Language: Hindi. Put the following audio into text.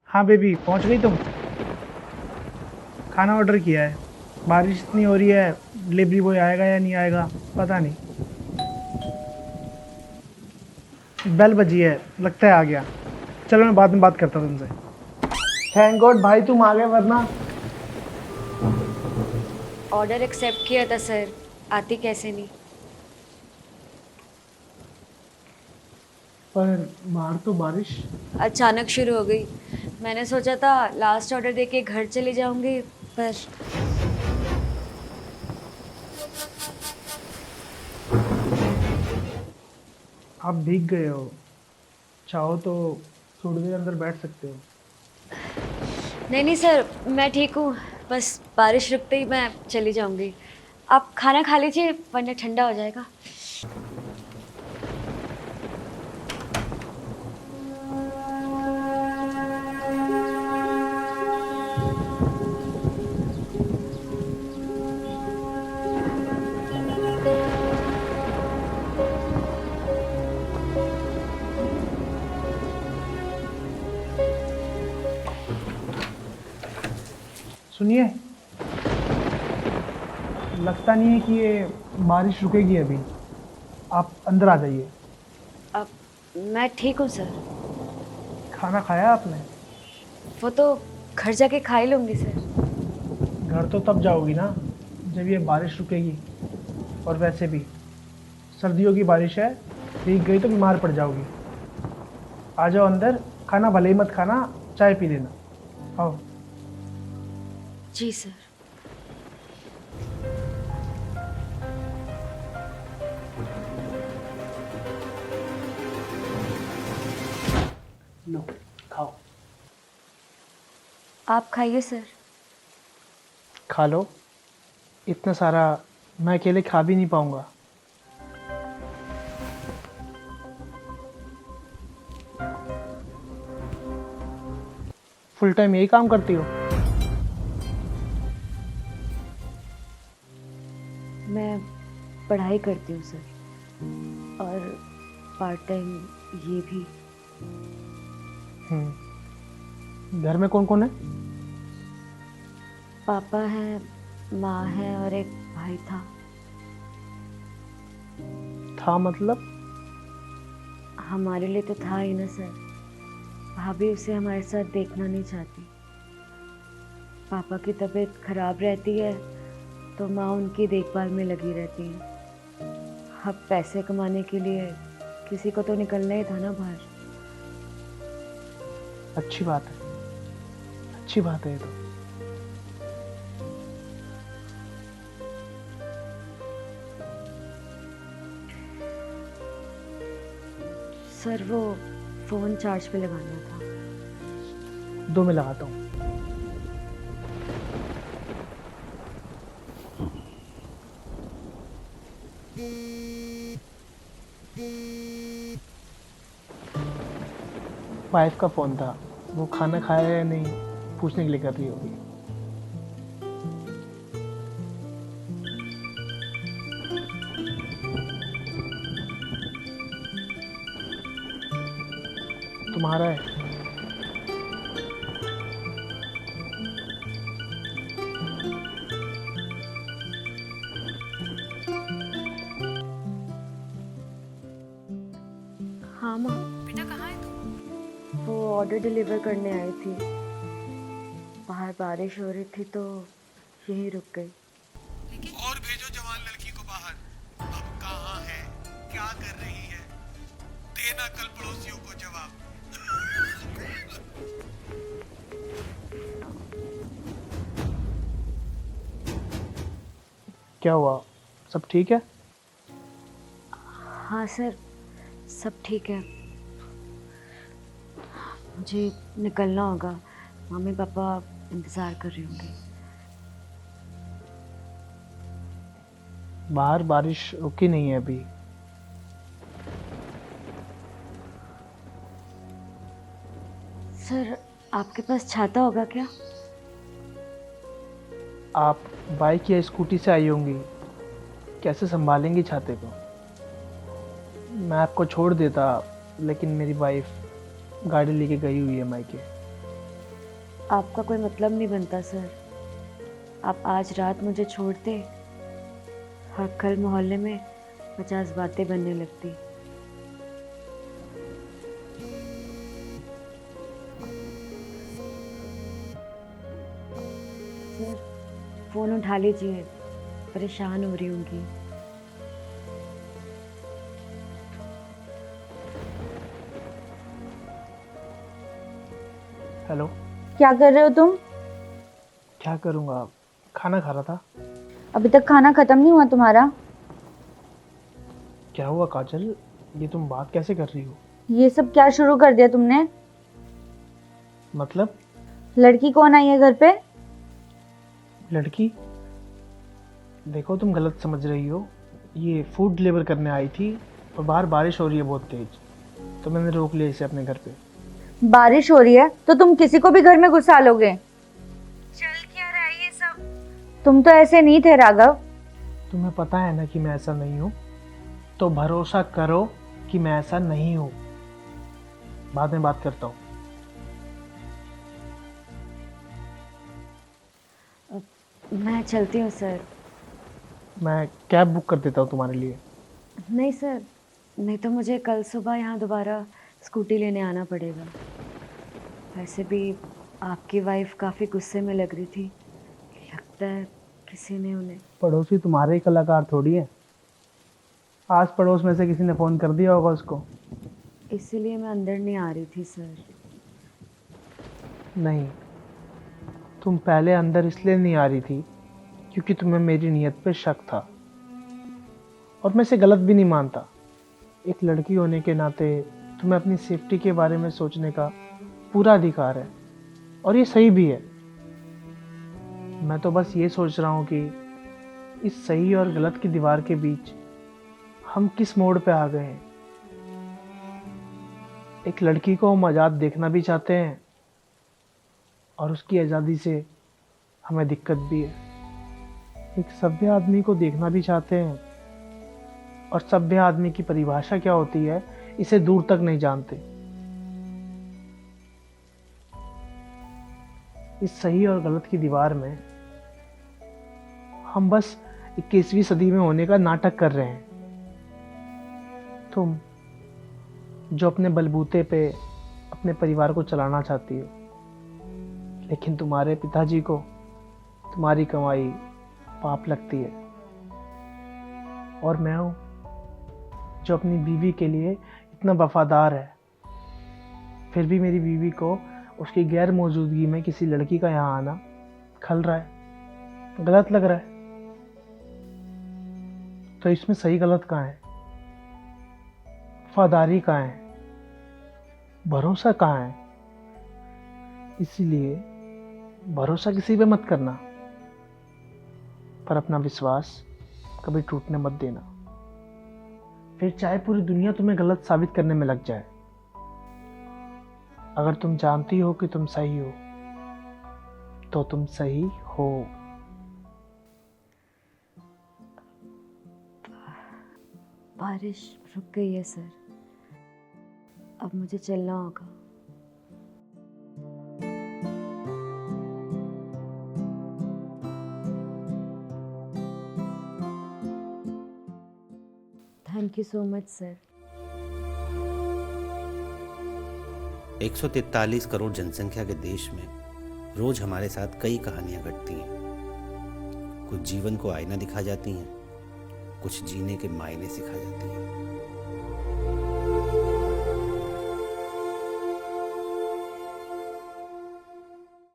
हाँ बेबी, पहुंच गई तुम? खाना ऑर्डर किया है। बारिश इतनी हो रही है, डिलीवरी बॉय आएगा या नहीं आएगा पता नहीं। बेल बजी है, लगता है आ गया। चलो मैं बाद में बात करता हूँ तुमसे। थैंक गॉड भाई तुम आ गए, वरना। ऑर्डर एक्सेप्ट किया था सर। आती कैसे नहीं। पर बाहर तो बारिश। अचानक शुरू हो गई। मैंने सोचा था लास्ट ऑर्डर देके घर चली जाऊंगी, पर आप भीग गए हो। चाहो तो थोड़ी देर अंदर बैठ सकते हो। नहीं नहीं सर, मैं ठीक हूँ। बस बारिश रुकते ही मैं चली जाऊंगी। आप खाना खा लीजिए वरना ठंडा हो जाएगा। सुनिए, लगता नहीं है कि ये बारिश रुकेगी अभी। आप अंदर आ जाइए। अब मैं ठीक हूँ सर। खाना खाया आपने? वो तो घर जाके खा ही लूंगी सर। घर तो तब जाओगी ना जब ये बारिश रुकेगी। और वैसे भी सर्दियों की बारिश है, भीग गई तो बीमार पड़ जाओगी। आ जाओ अंदर। खाना भले ही मत खाना, चाय पी लेना। आओ। जी सर। लो, खाओ। आप खाइए सर। खा लो। इतना सारा मैं अकेले खा भी नहीं पाऊंगा। फुल टाइम यही काम करती हो? मैं पढ़ाई करती हूँ सर, और पार्ट टाइम ये भी। घर में कौन कौन है? पापा हैं, माँ है और एक भाई था। था मतलब? हमारे लिए तो था ही ना सर। भाभी उसे हमारे साथ देखना नहीं चाहती। पापा की तबीयत खराब रहती है तो माँ उनकी देखभाल में लगी रहती है। अब पैसे कमाने के लिए किसी को तो निकलना ही था ना बाहर। अच्छी बात है, अच्छी बात है ये तो। सर वो फोन चार्ज पे लगाना था। दो मैं लगाता हूँ। वाइफ का फ़ोन था, वो खाना खाया या नहीं पूछने के लिए कर रही होगी। तुम्हारा है। हाँ माँ। बेटा कहाँ है तू? वो ऑर्डर डिलीवर करने आई थी। बाहर बारिश हो रही थी तो यहीं रुक गई। और भेजो जवान लड़की को बाहर। अब कहाँ है, क्या कर रही है? देना कल पड़ोसियों को जवाब। क्या हुआ? सब ठीक है? हाँ सर, सब ठीक है। मुझे निकलना होगा। मम्मी पापा इंतज़ार कर रहे होंगे। बाहर बारिश रुकी नहीं है अभी। सर आपके पास छाता होगा क्या? आप बाइक या स्कूटी से आई होंगी, कैसे संभालेंगी छाते को? मैं आपको छोड़ देता, लेकिन मेरी वाइफ गाड़ी लेके गई हुई है मायके। आपका कोई मतलब नहीं बनता सर। आप आज रात मुझे छोड़ते और कल मोहल्ले में 50 बातें बनने लगती। सर फ़ोन उठा लीजिए, परेशान हो रही होंगी। हेलो। क्या कर रहे हो तुम? क्या करूँगा, खाना खा रहा था। अभी तक खाना खत्म नहीं हुआ तुम्हारा? क्या हुआ काजल, ये तुम बात कैसे कर रही हो? ये सब क्या शुरू कर दिया तुमने? मतलब? लड़की कौन आई है घर पे? लड़की? देखो तुम गलत समझ रही हो। ये फूड डिलीवर करने आई थी और बाहर बारिश हो रही है बहुत तेज, तो मैंने रोक लिया इसे अपने घर पे। बारिश हो रही है तो तुम किसी को भी घर में घुसा लोगे? चल क्या रहा है ये सब? तुम तो ऐसे नहीं थे राघव। तुम्हें पता है ना कि मैं ऐसा नहीं हूँ, तो भरोसा करो कि मैं ऐसा नहीं हूँ। बाद में बात करता हूँ। मैं चलती हूँ सर। मैं कैब बुक कर देता हूँ तुम्हारे लिए। नहीं सर, नहीं तो मुझे कल सुबह यहाँ दोबारा स्कूटी लेने आना पड़ेगा। वैसे भी आपकी वाइफ काफ़ी गुस्से में लग रही थी, लगता है किसी ने उन्हें। पड़ोसी तुम्हारे ही कलाकार थोड़ी है। आस पड़ोस में से किसी ने फ़ोन कर दिया होगा उसको। इसीलिए मैं अंदर नहीं आ रही थी सर। नहीं, तुम पहले अंदर इसलिए नहीं आ रही थी क्योंकि तुम्हें मेरी नीयत पे शक था, और मैं इसे गलत भी नहीं मानता। एक लड़की होने के नाते तुम्हें अपनी सेफ्टी के बारे में सोचने का पूरा अधिकार है, और ये सही भी है। मैं तो बस ये सोच रहा हूँ कि इस सही और गलत की दीवार के बीच हम किस मोड़ पे आ गए हैं। एक लड़की को हम आज़ाद देखना भी चाहते हैं, और उसकी आज़ादी से हमें दिक्कत भी है। एक सभ्य आदमी को देखना भी चाहते हैं, और सभ्य आदमी की परिभाषा क्या होती है इसे दूर तक नहीं जानते। इस सही और गलत की दीवार में हम बस 21वीं सदी में होने का नाटक कर रहे हैं। तुम जो अपने बलबूते पे अपने परिवार को चलाना चाहती हो, लेकिन तुम्हारे पिताजी को तुम्हारी कमाई पाप लगती है। और मैं हूँ जो अपनी बीवी के लिए इतना वफादार है, फिर भी मेरी बीवी को उसकी गैर मौजूदगी में किसी लड़की का यहाँ आना खल रहा है, गलत लग रहा है। तो इसमें सही गलत कहाँ है? वफादारी कहाँ है? भरोसा कहाँ है? इसीलिए भरोसा किसी पे मत करना, पर अपना विश्वास कभी टूटने मत देना। फिर चाहे पूरी दुनिया तुम्हें गलत साबित करने में लग जाए, अगर तुम जानती हो कि तुम सही हो तो तुम सही हो। बारिश रुक गई है सर, अब मुझे चलना होगा। Thank you so much sir. 143 crore जनसंख्या के देश में रोज हमारे साथ कई कहानियां घटती हैं। कुछ जीवन को आईना दिखा जाती हैं, कुछ जीने के मायने सिखा जाती हैं।